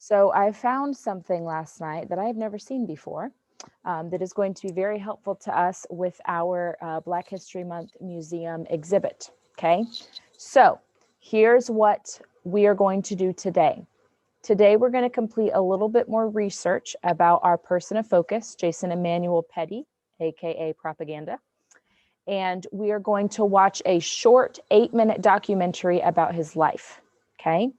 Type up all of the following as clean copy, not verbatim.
So I found something last night that I've never seen before that is going to be very helpful to us with our Black History Month Museum exhibit, okay? So here's what we are going to do today. Today, we're going to complete a little bit more research about our person of focus, Jason Emmanuel Petty, AKA Propaganda. And we are going to watch a short 8-minute documentary about his life, okay?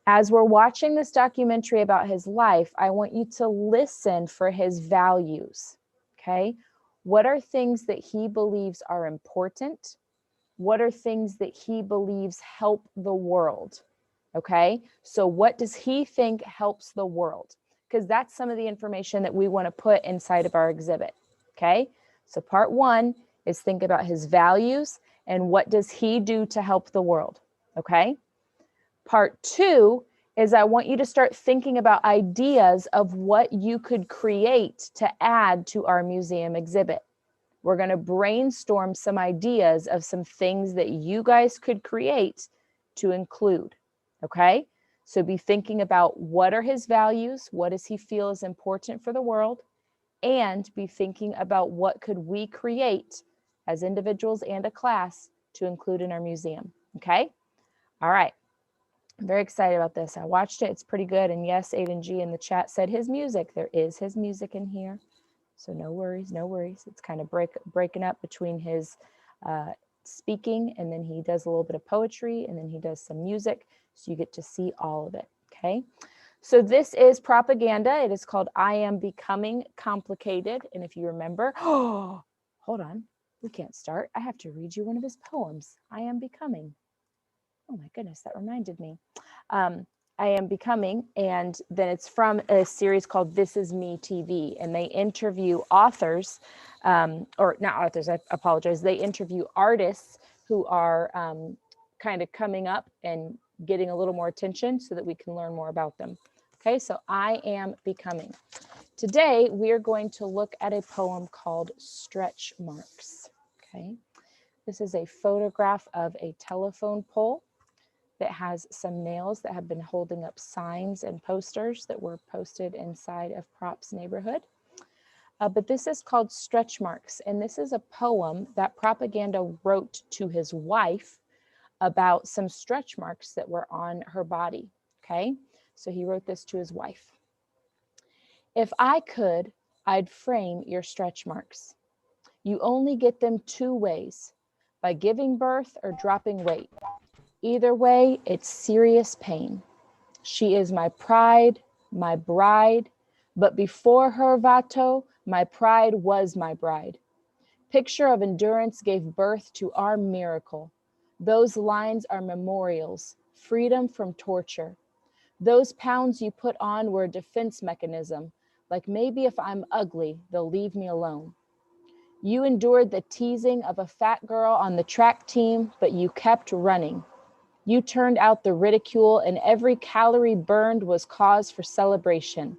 As we're watching this documentary about his life, I want you to listen for his values, okay? What are things that he believes are important? What are things that he believes help the world? Okay, so what does he think helps the world? Because that's some of the information that we want to put inside of our exhibit. Okay, so part one is think about his values and what does he do to help the world. Okay, part two is I want you to start thinking about ideas of what you could create to add to our museum exhibit. We're going to brainstorm some ideas of some things that you guys could create to include. Okay, so be thinking about what are his values, what does he feel is important for the world, and be thinking about what could we create as individuals and a class to include in our museum. Okay, all right, I'm very excited about this. I watched it, it's pretty good. And yes, Aiden G in the chat said his music. There is his music in here, so no worries, no worries. It's kind of breaking up between his speaking, and then he does a little bit of poetry, and then he does some music, so you get to see all of it. Okay, so this is Propaganda. It is called I Am Becoming Complicated. And if you remember, oh, hold on, we can't start. I have to read you one of his poems. I Am Becoming. Oh my goodness, that reminded me. I Am Becoming, and then it's from a series called This Is Me TV, and they interview authors, or not authors, I apologize, they interview artists who are kind of coming up and getting a little more attention so that we can learn more about them. Okay, so I Am Becoming. Today, we are going to look at a poem called Stretch Marks. Okay, this is a photograph of a telephone pole that has some nails that have been holding up signs and posters that were posted inside of Prop's neighborhood. But this is called Stretch Marks, and this is a poem that Propaganda wrote to his wife about some stretch marks that were on her body, okay? So he wrote this to his wife. If I could, I'd frame your stretch marks. You only get them two ways, by giving birth or dropping weight. Either way, it's serious pain. She is my pride, my bride, but before her Vato, my pride was my bride. Picture of endurance gave birth to our miracle. Those lines are memorials, freedom from torture. Those pounds you put on were a defense mechanism, like maybe if I'm ugly, they'll leave me alone. You endured the teasing of a fat girl on the track team, but you kept running. You turned out the ridicule, and every calorie burned was cause for celebration.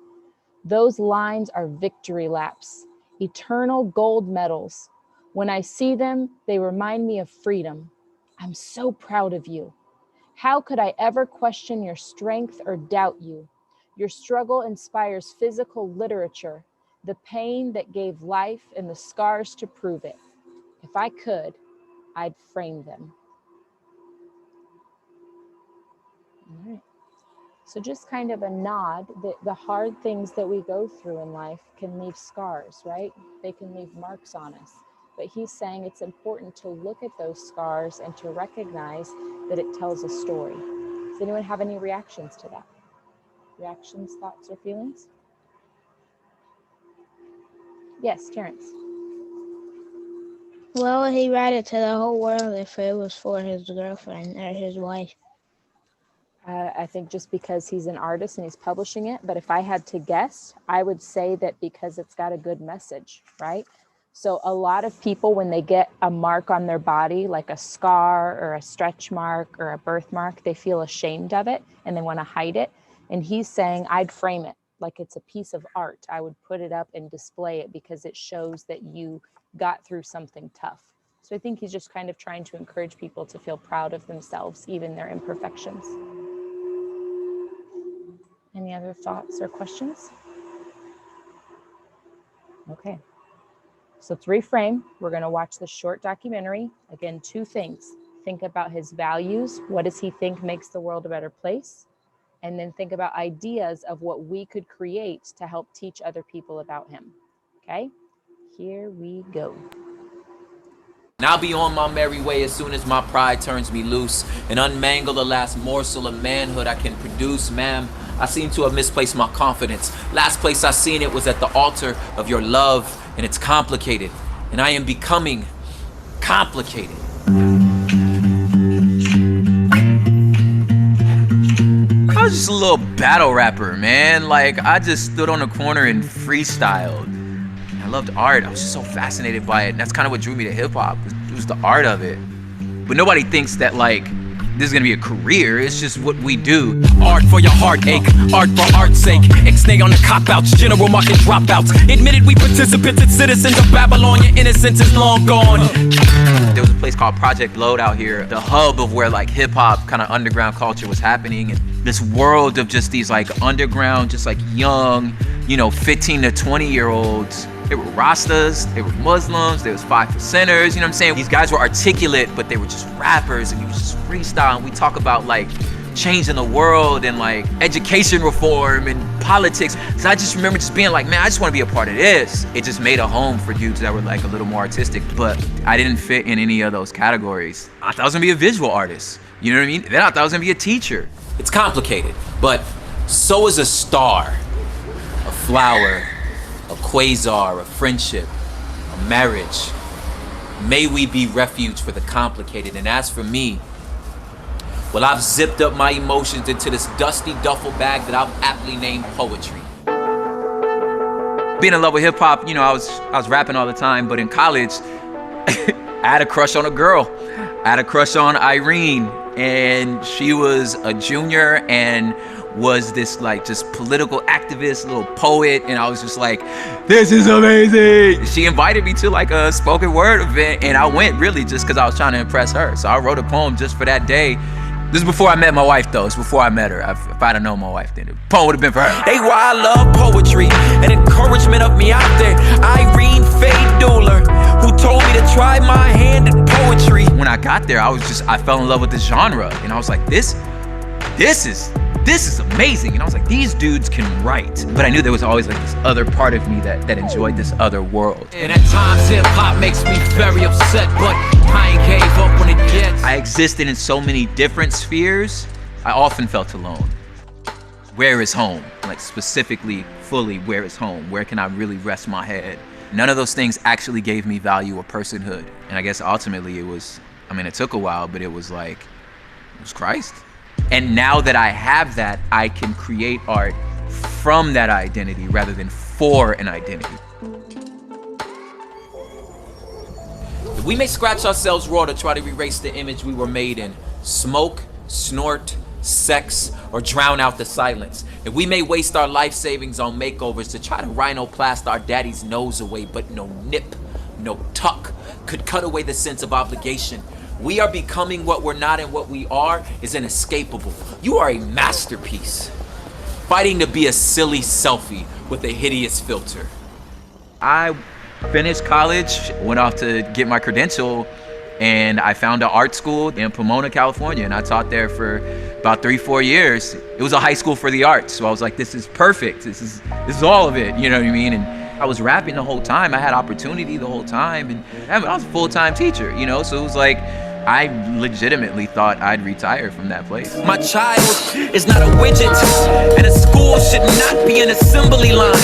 Those lines are victory laps, eternal gold medals. When I see them, they remind me of freedom. I'm so proud of you. How could I ever question your strength or doubt you? Your struggle inspires physical literature, the pain that gave life and the scars to prove it. If I could, I'd frame them. All right. So just kind of a nod that the hard things that we go through in life can leave scars, right? They can leave marks on us. But he's saying it's important to look at those scars and to recognize that it tells a story. Does anyone have any reactions to that? Reactions, thoughts, or feelings? Yes, Terrence. Well, he write it to the whole world if it was for his girlfriend or his wife? I think just because he's an artist and he's publishing it, but if I had to guess, I would say that because it's got a good message, right? So a lot of people, when they get a mark on their body, like a scar or a stretch mark or a birthmark, they feel ashamed of it and they want to hide it. And he's saying, I'd frame it like it's a piece of art. I would put it up and display it because it shows that you got through something tough. So I think he's just kind of trying to encourage people to feel proud of themselves, even their imperfections. Any other thoughts or questions? Okay. So to reframe, we're going to watch the short documentary. Again, 2 things. Think about his values. What does he think makes the world a better place? And then think about ideas of what we could create to help teach other people about him. Okay, here we go. And I'll be on my merry way as soon as my pride turns me loose and unmangle the last morsel of manhood I can produce. Ma'am, I seem to have misplaced my confidence. Last place I seen it was at the altar of your love, and it's complicated, and I am becoming complicated. I was just a little battle rapper, man. Like, I just stood on the corner and freestyled. I loved art. I was just so fascinated by it. And that's kind of what drew me to hip hop. It was the art of it. But nobody thinks that, like, this is gonna be a career. It's just what we do. Art for your heartache, art for art's sake. Ixnay on the cop-outs, general market dropouts. Admitted we participants and citizens of Babylon. Your innocence is long gone. There was a place called Project Load out here, the hub of where like hip hop kind of underground culture was happening, and this world of just these like underground, just like young, 15 to 20-year-olds. They were Rastas, they were Muslims, there was 5%ers, you know what I'm saying? These guys were articulate, but they were just rappers, and you was just freestyle, and we talk about like changing the world and like education reform and politics. So I just remember just being like, man, I just want to be a part of this. It just made a home for dudes that were like a little more artistic, but I didn't fit in any of those categories. I thought I was gonna be a visual artist, you know what I mean? Then I thought I was gonna be a teacher. It's complicated, but so is a star, a flower, a quasar, a friendship, a marriage. May we be refuge for the complicated. And as for me, well, I've zipped up my emotions into this dusty duffel bag that I've aptly named poetry. Being in love with hip hop, I was rapping all the time, but in college, I had a crush on a girl. I had a crush on Irene, and she was a junior and was this like just political activist, little poet, and I was just like, this is amazing. She invited me to like a spoken word event, and I went really just because I was trying to impress her. So I wrote a poem just for that day. This is before I met my wife though. It's before I met her. If I'd have known my wife, then the poem would have been for her. They why I love poetry and encouragement of me out there. Irene Faye Doolor, who told me to try my hand at poetry. When I got there, I fell in love with the genre, and I was like, this is amazing. And I was like, these dudes can write. But I knew there was always like this other part of me that enjoyed this other world. And at times hip hop makes me very upset, but I ain't gave up when it gets. I existed in so many different spheres. I often felt alone. Where is home? Like specifically, fully, where is home? Where can I really rest my head? None of those things actually gave me value or personhood. And I guess ultimately it took a while, but it was Christ. And now that I have that, I can create art from that identity rather than for an identity. We may scratch ourselves raw to try to erase the image we were made in. Smoke, snort, sex, or drown out the silence. And we may waste our life savings on makeovers to try to rhinoplast our daddy's nose away, but no nip, no tuck could cut away the sense of obligation. We are becoming what we're not, and what we are is inescapable. You are a masterpiece, fighting to be a silly selfie with a hideous filter. I finished college, went off to get my credential, and I found an art school in Pomona, California, and I taught there for about 3-4 years. It was a high school for the arts, so I was like, this is perfect. This is all of it, you know what I mean? And I was rapping the whole time. I had opportunity the whole time, and I was a full-time teacher, so it was like, I legitimately thought I'd retire from that place. My child is not a widget, and a school should not be an assembly line,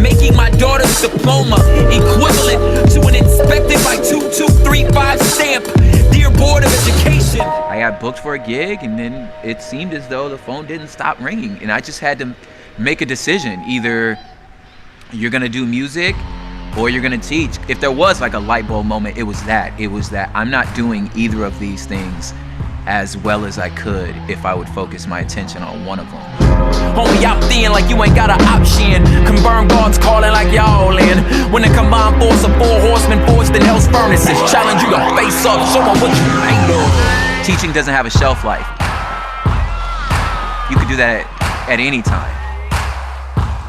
making my daughter's diploma equivalent to an inspected by 2235 stamp. Dear Board of Education. I got booked for a gig, and then it seemed as though the phone didn't stop ringing, and I just had to make a decision. Either you're gonna do music or you're gonna teach. If there was like a light bulb moment, it was that I'm not doing either of these things as well as I could if I would focus my attention on one of them. Homie, out thin like you ain't got an option. Confirmed guards calling like y'all in. When the combined force of 4 horsemen forged in hell's furnaces, challenge you to face up, show them what you made of. Teaching doesn't have a shelf life. You could do that at any time.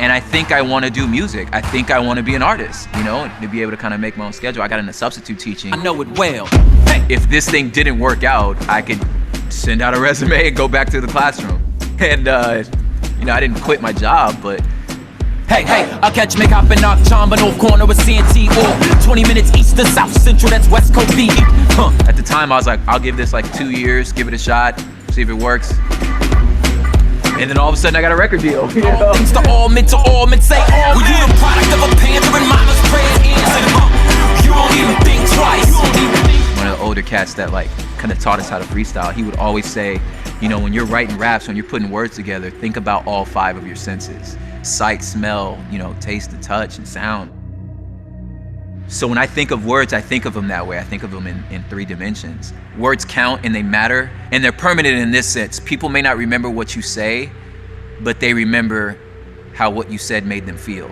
And I think I want to do music. I think I want to be an artist, you know, and to be able to kind of make my own schedule. I got into substitute teaching. I know it well. Hey, If this thing didn't work out, I could send out a resume and go back to the classroom. And, you know, I didn't quit my job, but hey, I'll catch me hopping off Chamba, North corner of CNT, or 20 minutes east to South Central, that's West Coast beat. at the time I was like, I'll give this like 2 years, give it a shot, see if it works. And then all of a sudden I got a record deal. You know? All things to all men, say all. Were you the product of a panther and mama's prayers answered? You don't even think twice. One of the older cats that like kind of taught us how to freestyle, he would always say, you know, when you're writing raps, when you're putting words together, think about all 5 of your senses. Sight, smell, you know, taste, and touch, and sound. So when I think of words, I think of them that way. I think of them in 3 dimensions. Words count and they matter, and they're permanent in this sense. People may not remember what you say, but they remember how what you said made them feel.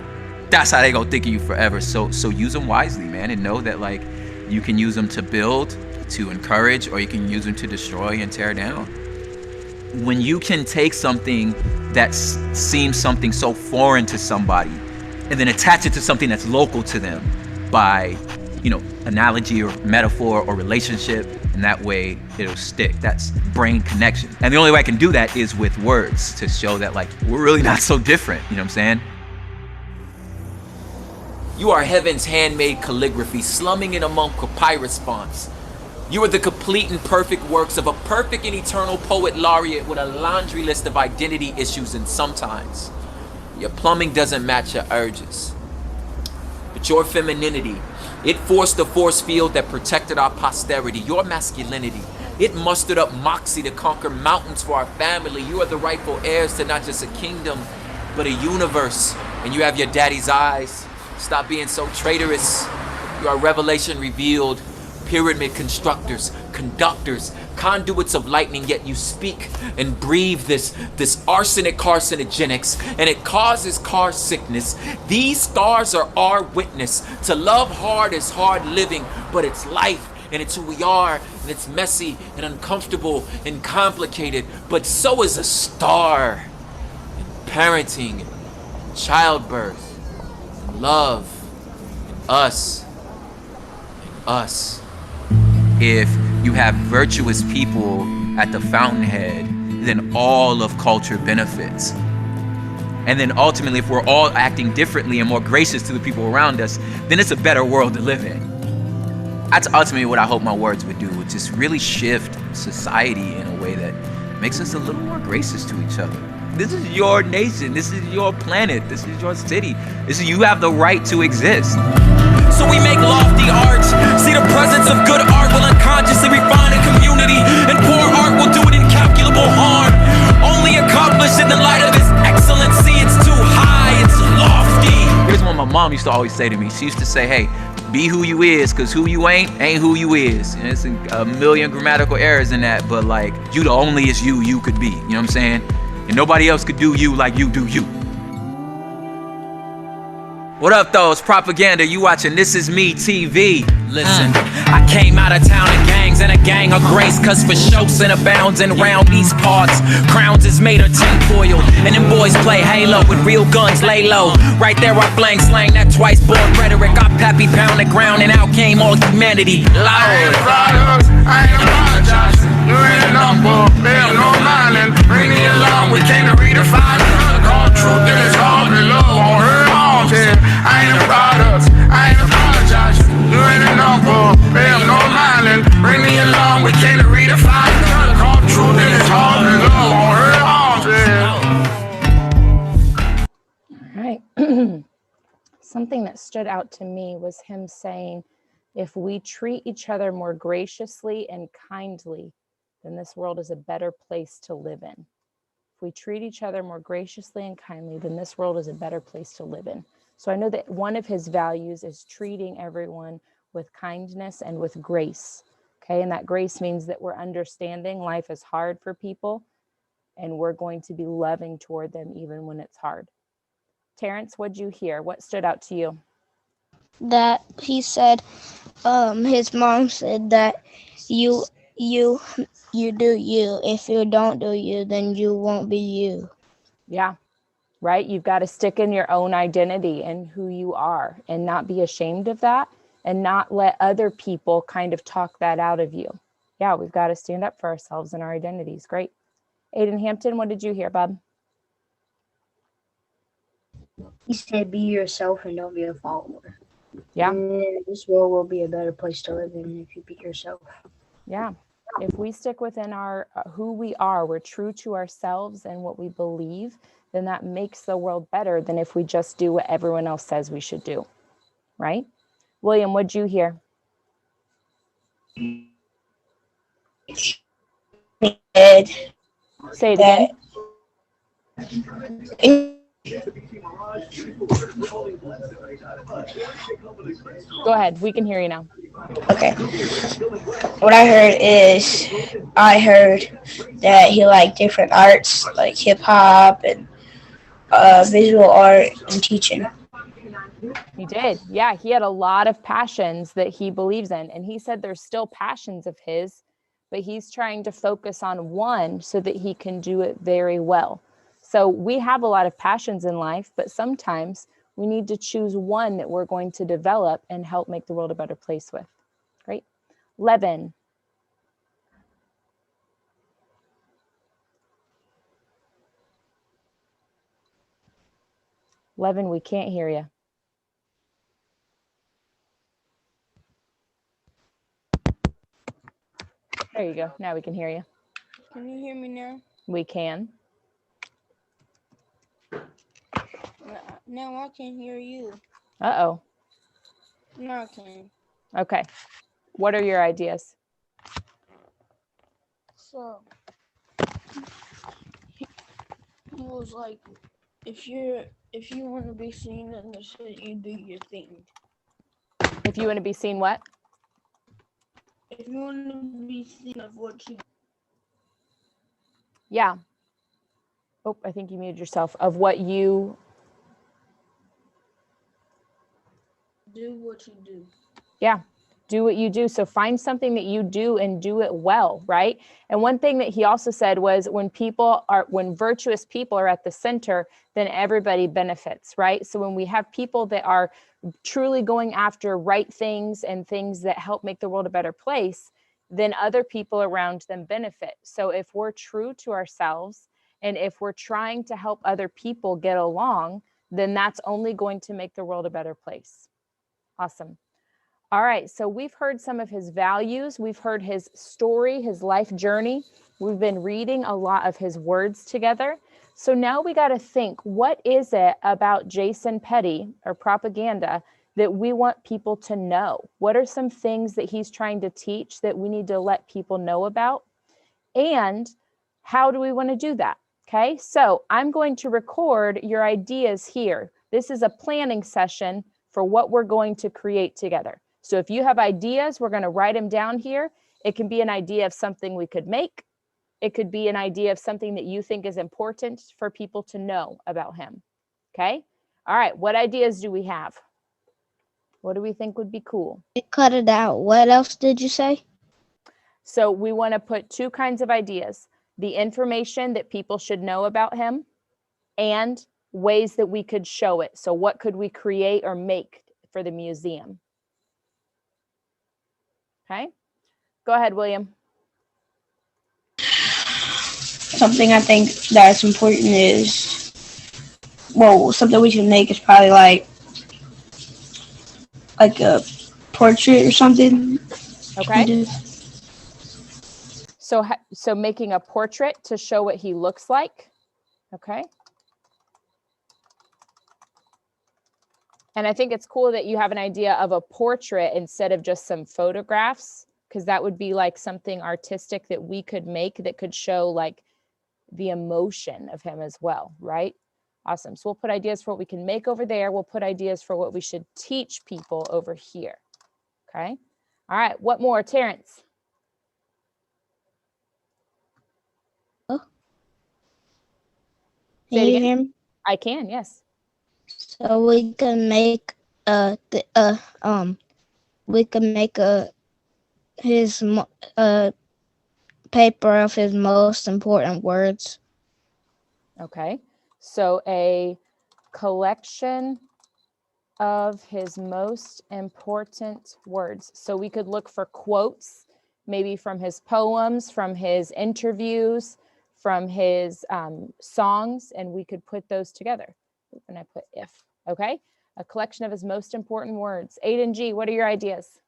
That's how they gonna think of you forever. So use them wisely, man, and know that like you can use them to build, to encourage, or you can use them to destroy and tear down. When you can take something that seems something so foreign to somebody and then attach it to something that's local to them by, you know, analogy or metaphor or relationship, and that way it'll stick. That's brain connection. And the only way I can do that is with words, to show that like we're really not so different, you know what I'm saying? You are heaven's handmade calligraphy, slumming in among papyrus fonts. You are the complete and perfect works of a perfect and eternal poet laureate with a laundry list of identity issues, and sometimes your plumbing doesn't match your urges. But your femininity, it forced a force field that protected our posterity. Your masculinity, it mustered up moxie to conquer mountains for our family. You are the rightful heirs to not just a kingdom, but a universe. And you have your daddy's eyes. Stop being so traitorous. You are revelation revealed. Pyramid constructors, conductors, conduits of lightning, yet you speak and breathe this arsenic carcinogenics, and it causes car sickness. These scars are our witness. To love hard is hard living, but it's life, and it's who we are, and it's messy and uncomfortable and complicated, but so is a star. And parenting, and childbirth, and love, and us, and us. If you have virtuous people at the fountainhead, then all of culture benefits. And then ultimately, if we're all acting differently and more gracious to the people around us, then it's a better world to live in. That's ultimately what I hope my words would do, would just really shift society in a way that makes us a little more gracious to each other. This is your nation, this is your planet, this is your city. You have the right to exist. So we make lofty art. See, the presence of good art will unconsciously refine a community, and poor art will do it incalculable harm. Only accomplished in the light of its excellency. It's too high, it's lofty. Here's what my mom used to always say to me. She used to say, hey, be who you is, cause who you ain't who you is. And it's a million grammatical errors in that, but like, you the onlyest you could be, you know what I'm saying? And nobody else could do you like you do you. What up though, it's Propaganda, you watching This Is Me TV. Listen, I came out of town in gangs and a gang of grace, cause for show sin abounds and round these parts, crowns is made of tinfoil, and them boys play Halo with real guns, lay low. Right there I blank slang that twice born rhetoric. I pappy pound the ground and out came all humanity. I ain't proud of, I ain't apologize. You ain't a number, bail no minding. Bring me along, we came to redefine it. All truth in this hard and love on her arms here. I ain't proud of, I ain't apologize. You ain't a number, bail no minding. Bring me along, we came to redefine it. All truth in this hard and love on her arms here. All right. Something that stood out to me was him saying, if we treat each other more graciously and kindly, then this world is a better place to live in. If we treat each other more graciously and kindly, then this world is a better place to live in. So I know that one of his values is treating everyone with kindness and with grace. Okay, and that grace means that we're understanding life is hard for people, and we're going to be loving toward them even when it's hard. Terrence, what'd you hear? What stood out to you? That he said, his mom said that you do you. If you don't do you, then you won't be you. Yeah, right? You've got to stick in your own identity and who you are and not be ashamed of that and not let other people kind of talk that out of you. Yeah, we've got to stand up for ourselves and our identities. Great. Aiden Hampton, what did you hear, bub? He said, be yourself and don't be a follower. Yeah. And then this world will be a better place to live in if you be yourself. Yeah. If we stick within our who we are, we're true to ourselves and what we believe, then that makes the world better than if we just do what everyone else says we should do. Right? William, what'd you hear? Said Say it that again. Go ahead. We can hear you now. okay. What I heard that he liked different arts like hip hop and visual art and teaching. He did. Yeah, he had a lot of passions that he believes in. And he said there's still passions of his, but he's trying to focus on one so that he can do it very well. So we have a lot of passions in life, but sometimes we need to choose one that we're going to develop and help make the world a better place with. Great. Levin. Levin, we can't hear you. There you go. Now we can hear you. Can you hear me now? We can. Now I can hear you. Uh-oh. Now I can. Okay. What are your ideas? So he was like, if you want to be seen in the city, you do your thing. If you want to be seen what? If you want to be seen of what you Yeah. Oh, I think you muted yourself. Of what you do, what you do. Yeah. Do what you do. So find something that you do and do it well, right? And one thing that he also said was when virtuous people are at the center, then everybody benefits, right? So when we have people that are truly going after right things and things that help make the world a better place, then other people around them benefit. So if we're true to ourselves and if we're trying to help other people get along, then that's only going to make the world a better place. Awesome. All right, so we've heard some of his values. We've heard his story, his life journey. We've been reading a lot of his words together. So now we got to think, what is it about Jason Petty or propaganda that we want people to know? What are some things that he's trying to teach that we need to let people know about? And how do we want to do that? Okay, so I'm going to record your ideas here. This is a planning session for what we're going to create together. So if you have ideas, we're going to write them down here. It can be an idea of something we could make. It could be an idea of something that you think is important for people to know about him. Okay? All right, what ideas do we have? What do we think would be cool? Cut it out. What else did you say? So we want to put two kinds of ideas: the information that people should know about him and ways that we could show it. So what could we create or make for the museum? Okay, go ahead, William. Something I think that's important is, something we can make is probably like a portrait or something. Okay. So making a portrait to show what he looks like. Okay. And I think it's cool that you have an idea of a portrait instead of just some photographs, because that would be like something artistic that we could make that could show like the emotion of him as well, right? Awesome. So we'll put ideas for what we can make over there. We'll put ideas for what we should teach people over here. Okay. All right. What more, Terrence? Can you hear me? I can, yes. So we can make his paper of his most important words. Okay. So a collection of his most important words. So we could look for quotes, maybe from his poems, from his interviews, from his songs, and we could put those together. And I put if, okay? A collection of his most important words. Aiden G, what are your ideas?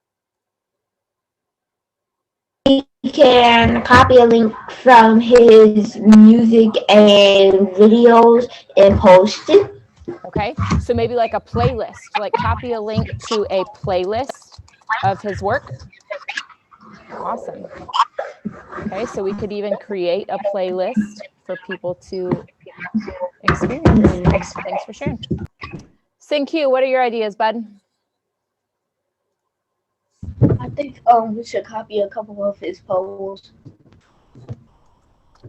We can copy a link from his music and videos and post it. Okay, so maybe like a playlist, like copy a link to a playlist of his work. Awesome. Okay, so we could even create a playlist for people to experience. Thanks for sharing. Sing Q, what are your ideas, bud? I think we should copy a couple of his poems.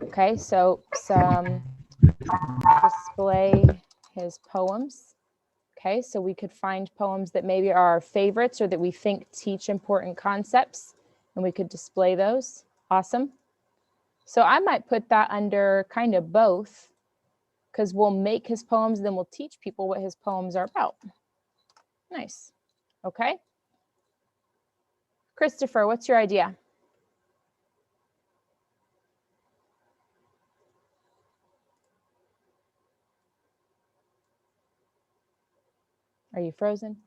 Okay, so some display his poems. Okay, so we could find poems that maybe are our favorites or that we think teach important concepts, and we could display those. Awesome. So I might put that under kind of both, because we'll make his poems, then we'll teach people what his poems are about. Nice. Okay. Christopher, what's your idea? Are you frozen?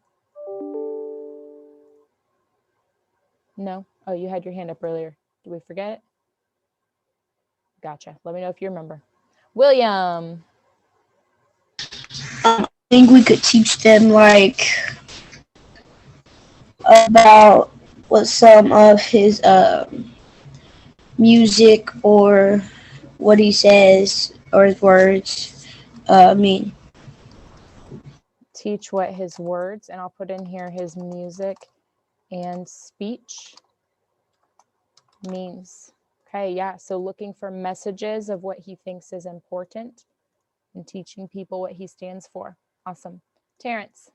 No? Oh, you had your hand up earlier. Did we forget it? Gotcha. Let me know if you remember. William. I think we could teach them like about what some of his music or what he says or his words mean. Teach what his words, and I'll put in here his music and speech means. Okay, yeah, so looking for messages of what he thinks is important and teaching people what he stands for. Awesome. Terrence.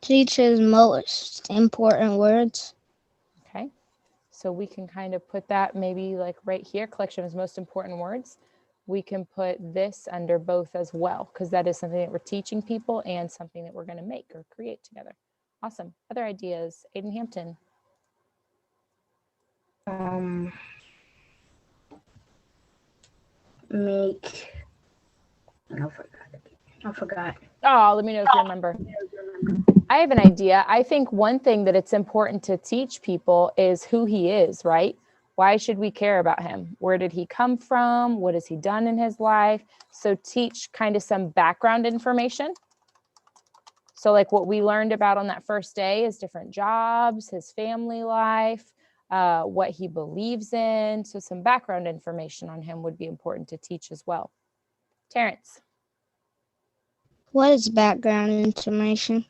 Teach his most important words. Okay, so we can kind of put that maybe like right here, collection of his most important words. We can put this under both as well, because that is something that we're teaching people and something that we're going to make or create together. Awesome. Other ideas? Aiden Hampton. Make. I forgot. Oh, let me know if you remember. I have an idea. I think one thing that it's important to teach people is who he is, right? Why should we care about him? Where did he come from? What has he done in his life? So teach kind of some background information. So like what we learned about on that first day is different jobs, his family life, what he believes in. So some background information on him would be important to teach as well. Terrence. What is background information?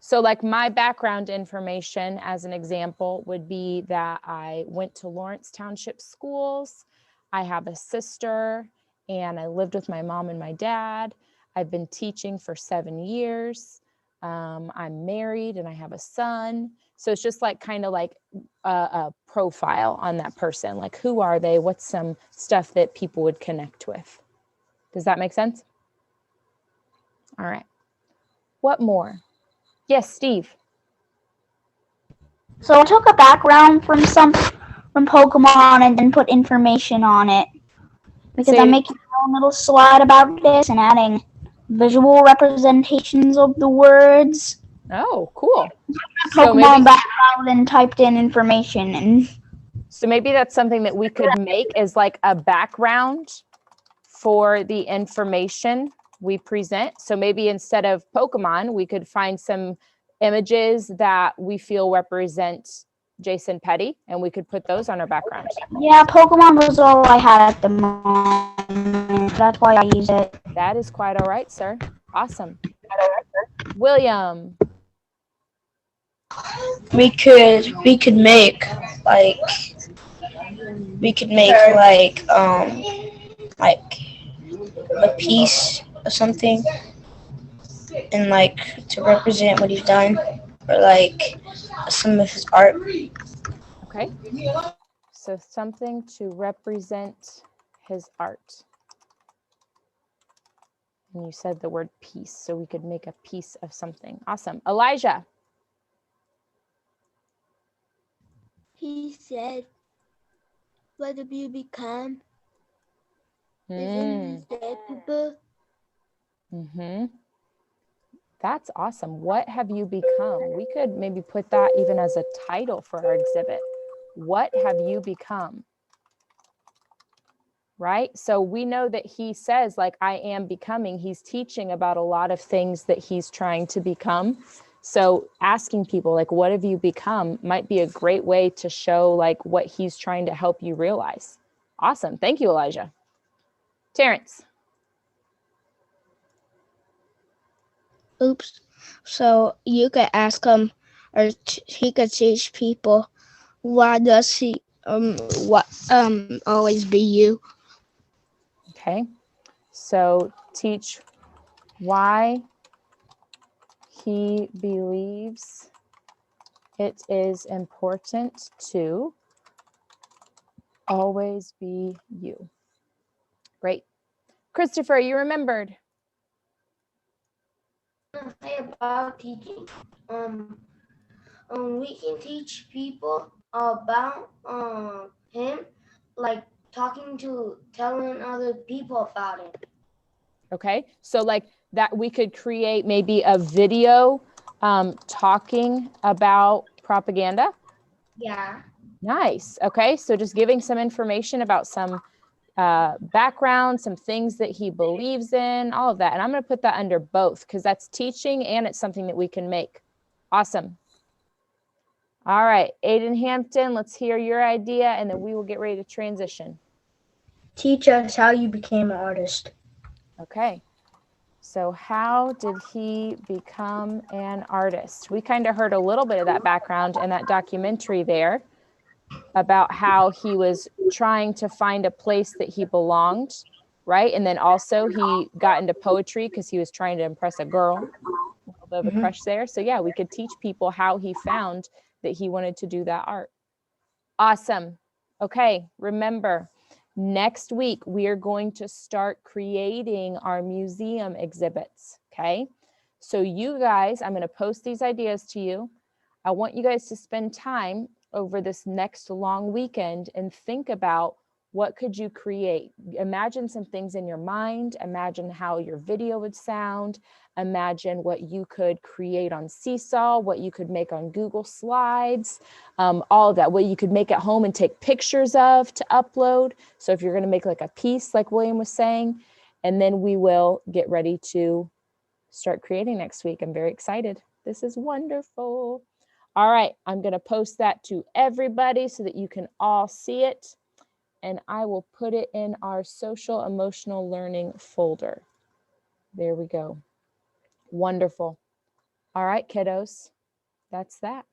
So like my background information as an example would be that I went to Lawrence Township schools. I have a sister and I lived with my mom and my dad. I've been teaching for 7 years. I'm married and I have a son. So it's just like kind of like a profile on that person. Like who are they? What's some stuff that people would connect with? Does that make sense? All right. What more? Yes, Steve. So I took a background from Pokemon and then put information on it. Because I'm making my own little slide about this and adding visual representations of the words. Oh, cool. Pokemon background and typed in information. And so maybe that's something that we could make as like a background for the information we present. So maybe instead of Pokemon, we could find some images that we feel represent Jason Petty, and we could put those on our background. Yeah, Pokemon was all I had at the moment. That's why I use it. That is quite all right, sir. Awesome. William. We could make like a piece or something, and like to represent what he's done, or like some of his art. Okay. So something to represent his art. And you said the word piece, so we could make a piece of something. Awesome. Elijah. He said, what have you become? Mm. Isn't he said people? Mm-hmm. That's awesome. What have you become? We could maybe put that even as a title for our exhibit. What have you become? Right? So we know that he says, like, I am becoming. He's teaching about a lot of things that he's trying to become. So asking people, like, what have you become might be a great way to show, like, what he's trying to help you realize. Awesome. Thank you, Elijah. Terrence. Oops. So you could ask him, or he could teach people, why does he always be you? Okay. So teach why he believes it is important to always be you. Great. Christopher, you remembered. Say about teaching. We can teach people about him, like telling other people about it. Okay, so like that we could create maybe a video talking about propaganda. Yeah. Nice. Okay, so just giving some information about some background, some things that he believes in, all of that. And I'm going to put that under both because that's teaching and it's something that we can make. Awesome. All right, Aiden Hampton, let's hear your idea and then we will get ready to transition. Teach us how you became an artist. Okay. So how did he become an artist? We kind of heard a little bit of that background in that documentary there about how he was trying to find a place that he belonged, right? And then also he got into poetry because he was trying to impress a girl, a little bit of a crush there. So yeah, we could teach people how he found that he wanted to do that art. Awesome. Okay, remember, next week we are going to start creating our museum exhibits, okay? So you guys, I'm going to post these ideas to you. I want you guys to spend time over this next long weekend and think about what could you create. Imagine some things in your mind. Imagine how your video would sound. Imagine what you could create on Seesaw, what you could make on Google Slides, all of that, what you could make at home and take pictures of to upload. So if you're going to make like a piece, like William was saying, and then we will get ready to start creating next week. I'm very excited. This is wonderful. All right, I'm going to post that to everybody so that you can all see it. And I will put it in our social emotional learning folder. There we go. Wonderful. All right, kiddos, that's that.